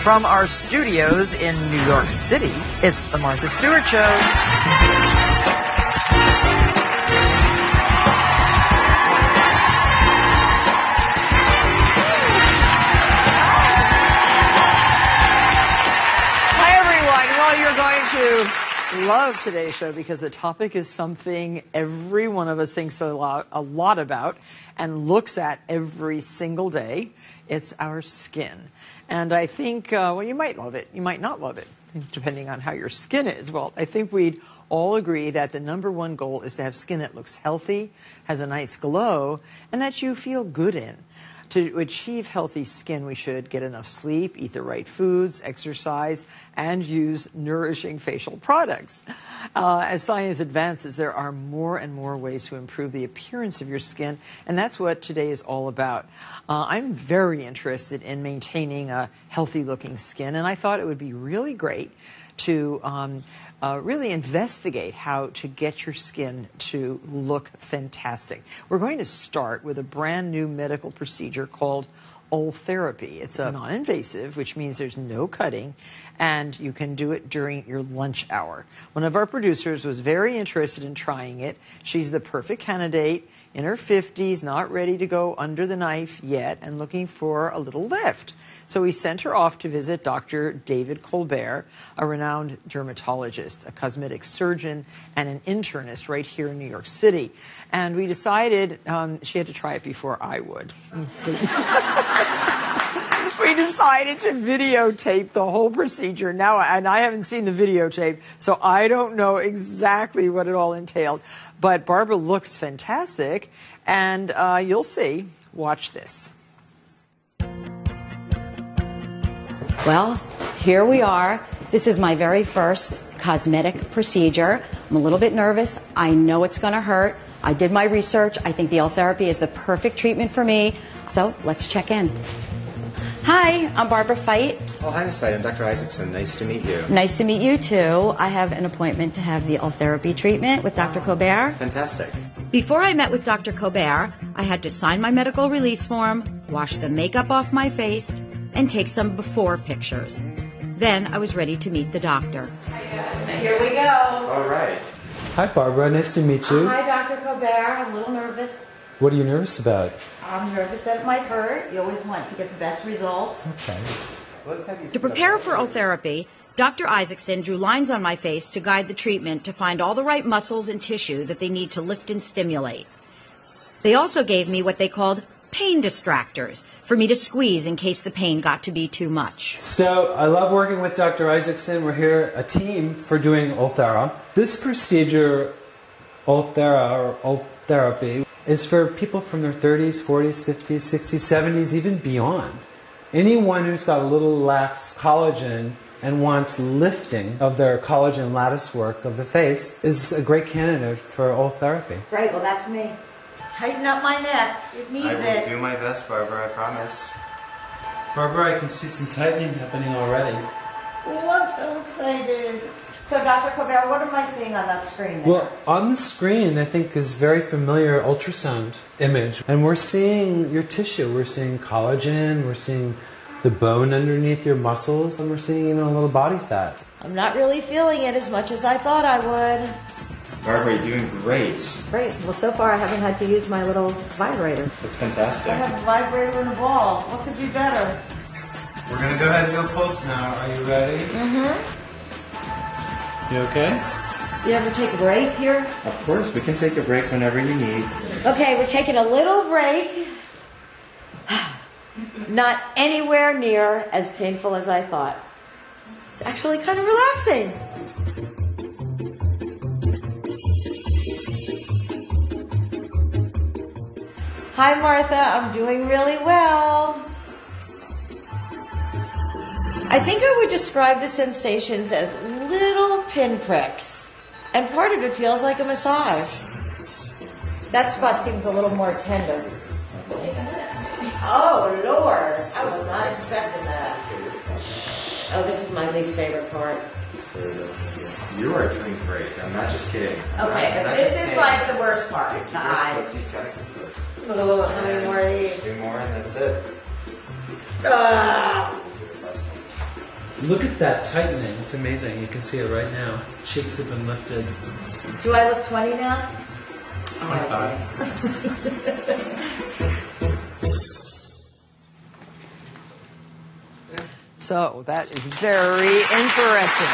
From our studios in New York City, it's the Martha Stewart Show. Hi, everyone. Well, you're going to love today's show because the topic is something every one of us thinks a lot about and looks at every single day. It's our skin. And I think, well, you might love it. You might not love it, depending on how your skin is. Well, I think we'd all agree that the #1 goal is to have skin that looks healthy, has a nice glow, and that you feel good in. To achieve healthy skin, we should get enough sleep, eat the right foods, exercise, and use nourishing facial products. As science advances, there are more and more ways to improve the appearance of your skin, and that's what today is all about. I'm very interested in maintaining a healthy-looking skin, and I thought it would be really great to really investigate how to get your skin to look fantastic. We're going to start with a brand new medical procedure called Ultherapy. It's a non-invasive, which means there's no cutting, and you can do it during your lunch hour. One of our producers was very interested in trying it. She's the perfect candidate, in her 50s, not ready to go under the knife yet, and looking for a little lift. So we sent her off to visit Dr. David Colbert, a renowned dermatologist, a cosmetic surgeon, and an internist right here in New York City. And we decided she had to try it before I would. We decided to videotape the whole procedure now, and I haven't seen the videotape, so I don't know exactly what it all entailed. But Barbara looks fantastic, and you'll see. Watch this. Well, here we are. This is my very first cosmetic procedure. I'm a little bit nervous. I know it's going to hurt. I did my research. I think the Ultherapy is the perfect treatment for me. So let's check in. Hi, I'm Barbara Fite. Oh, hi, Ms. Fite. I'm Dr. Isaacson. Nice to meet you. Nice to meet you, too. I have an appointment to have the Ultherapy treatment with Dr. Colbert. Fantastic. Before I met with Dr. Colbert, I had to sign my medical release form, wash the makeup off my face, and take some before pictures. Then I was ready to meet the doctor. Here we go. All right. Hi, Barbara. Nice to meet you. Hi, Dr. Colbert. I'm a little nervous. What are you nervous about? I'm nervous that it might hurt. You always want to get the best results. Okay. So let's have you To prepare for Ultherapy, Dr. Isaacson drew lines on my face to guide the treatment to find all the right muscles and tissue that they need to lift and stimulate. They also gave me what they called pain distractors for me to squeeze in case the pain got to be too much. So I love working with Dr. Isaacson. We're here, a team, for doing Ulthera. This procedure, Ulthera or Ultherapy, is for people from their 30s, 40s, 50s, 60s, 70s, even beyond. Anyone who's got a little lax collagen and wants lifting of their collagen lattice work of the face is a great candidate for Ultherapy. Great, well that's me. Tighten up my neck. It needs I it. will do my best, Barbara, I promise. Barbara, I can see some tightening happening already. Oh, I'm so excited. So, Dr. Colbert, what am I seeing on that screen there? Well, on the screen, I think, is very familiar ultrasound image. And we're seeing your tissue. We're seeing collagen. We're seeing the bone underneath your muscles. And we're seeing even a little body fat. I'm not really feeling it as much as I thought I would. Barbara, you're doing great. Great. Well, so far I haven't had to use my little vibrator. That's fantastic. I have a vibrator and a ball. What could be better? We're going to go ahead and go pulse now. Are you ready? Mm-hmm. You okay? You ever take a break here? Of course, we can take a break whenever you need. Okay, we're taking a little break. Not anywhere near as painful as I thought. It's actually kind of relaxing. Hi, Martha. I'm doing really well. I think I would describe the sensations as little pinpricks, and part of it feels like a massage. That spot seems a little more tender. Oh, Lord. I was not expecting that. Oh, this is my least favorite part. You are doing great. I'm not just kidding. Okay, but this is like the worst part. The eyes. Oh, how many more of these? 2 more and that's it. Look at that tightening. It's amazing. You can see it right now. Cheeks have been lifted. Do I look 20 now? 25. So that is very interesting.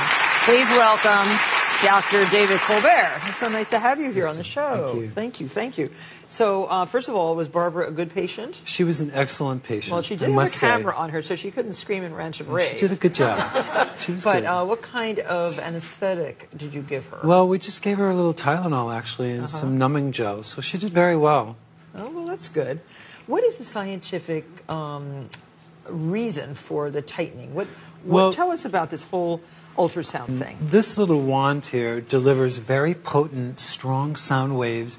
Please welcome Dr. David Colbert. It's so nice to have you here on the show. Thank you. Thank you. Thank you. So, first of all, was Barbara a good patient? She was an excellent patient. Well, she did have a camera on her, so she couldn't scream and rant and rave. She did a good job. She was good. But what kind of anesthetic did you give her? Well, we just gave her a little Tylenol, actually, and some numbing gel. So she did very well. Oh, well, that's good. What is the scientific reason for the tightening? Well, tell us about this whole ultrasound thing. This little wand here delivers very potent, strong sound waves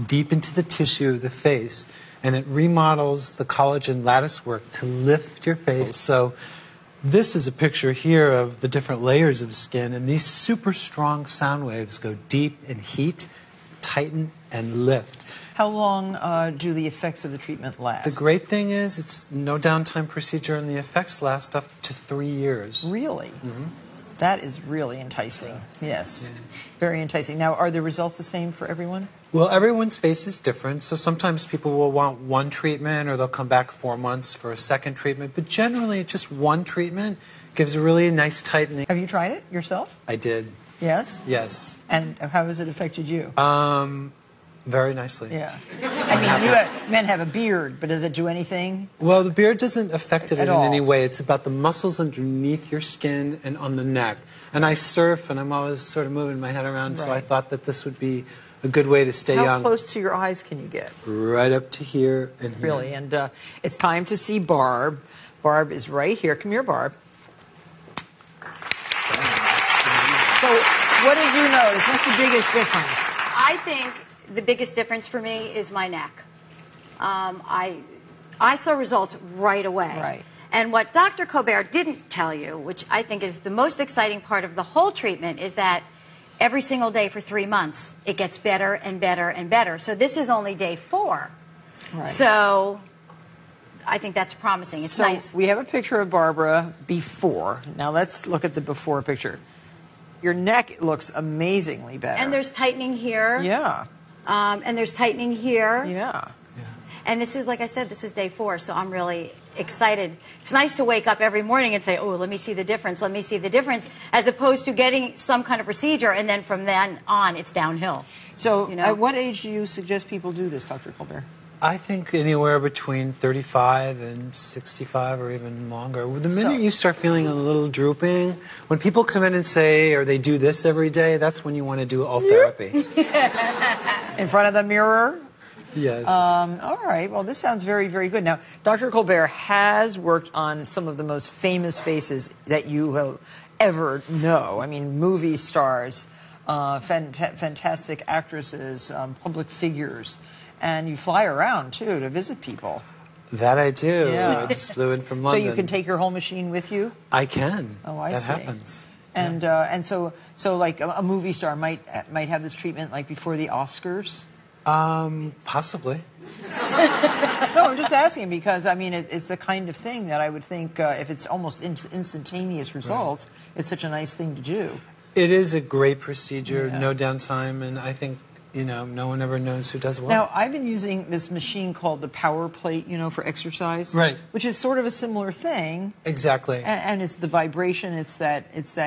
deep into the tissue of the face, and it remodels the collagen lattice work to lift your face. So this is a picture here of the different layers of skin, and these super strong sound waves go deep and heat, tighten, and lift. How long do the effects of the treatment last? The great thing is it's no downtime procedure, and the effects last up to 3 years. Really? That is really enticing. Yes. Very enticing. Now, are the results the same for everyone? Well, everyone's face is different, so sometimes people will want one treatment or they'll come back 4 months for a second treatment, but generally just one treatment gives a really nice tightening. Have you tried it yourself? I did. Yes? Yes. And how has it affected you? Very nicely. Yeah. I mean, men have a beard, but does it do anything? Well, the beard doesn't affect it in all. any way. It's about the muscles underneath your skin and on the neck. And I surf, and I'm always sort of moving my head around, so I thought that this would be a good way to stay young. How close to your eyes can you get? Right up to here and here. Really, and it's time to see Barb. Barb is right here. Come here, Barb. So, what did you notice? What's the biggest difference? I think the biggest difference for me is my neck. I saw results right away. Right. And what Dr. Colbert didn't tell you, which I think is the most exciting part of the whole treatment, is that every single day for 3 months, it gets better and better and better. So this is only day 4. Right. So I think that's promising. It's nice. We have a picture of Barbara before. Now let's look at the before picture. Your neck looks amazingly better. And there's tightening here. Yeah. And there's tightening here. Yeah. And this is, like I said, this is day 4, so I'm really excited. It's nice to wake up every morning and say, oh, let me see the difference, let me see the difference, as opposed to getting some kind of procedure, and then from then on, it's downhill. So You know? at what age do you suggest people do this, Dr. Colbert? I think anywhere between 35 and 65 or even longer. The minute you start feeling a little drooping, when people come in and say, or they do this every day, that's when you want to do Ultherapy. In front of the mirror? Yes. All right. Well, this sounds very, very good. Now, Dr. Colbert has worked on some of the most famous faces that you will ever know. I mean, movie stars, fantastic actresses, public figures. And you fly around, too, to visit people. That I do. Yeah. I just flew in from London. So you can take your whole machine with you? I can. Oh, I that see. happens. And Yes. and so like a movie star might have this treatment like before the Oscars? Possibly. No, I'm just asking because, I mean, it's the kind of thing that I would think if it's almost instantaneous results, it's such a nice thing to do. It is a great procedure, Yeah. no downtime, and I think, no one ever knows who does what. Now, I've been using this machine called the Power Plate, for exercise. Right. Which is sort of a similar thing. Exactly. And it's the vibration, it's that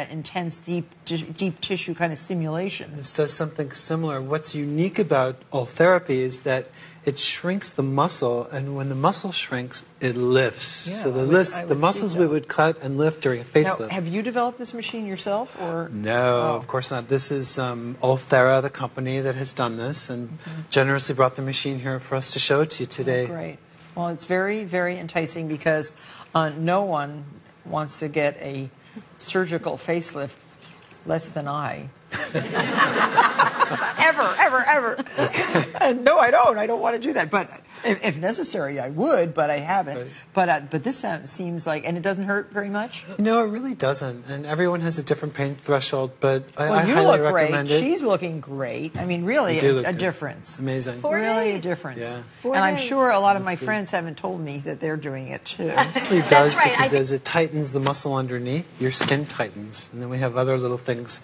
intense, deep tissue kind of stimulation. This does something similar. What's unique about Ultherapy is that it shrinks the muscle, and when the muscle shrinks, it lifts. Yeah, so I the would muscles see we that. would cut and lift during a Now, facelift. have you developed this machine yourself, or? No, of course not. This is Ulthera, the company that has done this, and generously brought the machine here for us to show it to you today. Oh, great. Well, it's very, very enticing because no one wants to get a surgical facelift less than I. ever. And no, I don't. I don't want to do that. But if necessary, I would, but I haven't. But this seems like, and it doesn't hurt very much? No, it really doesn't. And everyone has a different pain threshold, but I you highly look recommend great. it. She's looking great. I mean, really, a difference. Amazing. Really a difference. Yeah. And I'm sure a lot of my friends haven't told me that they're doing it too. It actually does, because as it tightens the muscle underneath, your skin tightens. And then we have other little things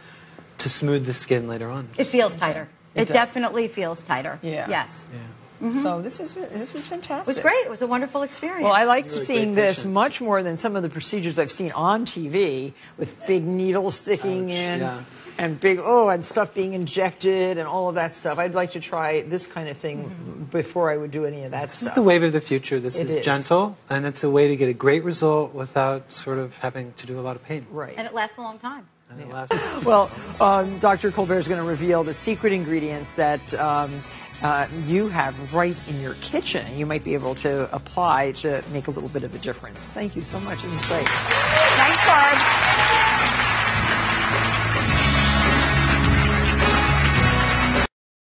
to smooth the skin later on. It feels tighter. It definitely feels tighter. Yeah. Yes. Yeah. So this is fantastic. It was great. It was a wonderful experience. Well, I liked seeing this much more than some of the procedures I've seen on TV with big needles sticking in and big, and stuff being injected and all of that stuff. I'd like to try this kind of thing before I would do any of that stuff. This is the wave of the future. This is gentle, and it's a way to get a great result without sort of having to do a lot of pain. Right. And it lasts a long time. And it lasts. Well, Dr. Colbert is going to reveal the secret ingredients that you have right in your kitchen. You might be able to apply to make a little bit of a difference. Thank you so much. It was great. Thanks, Barb.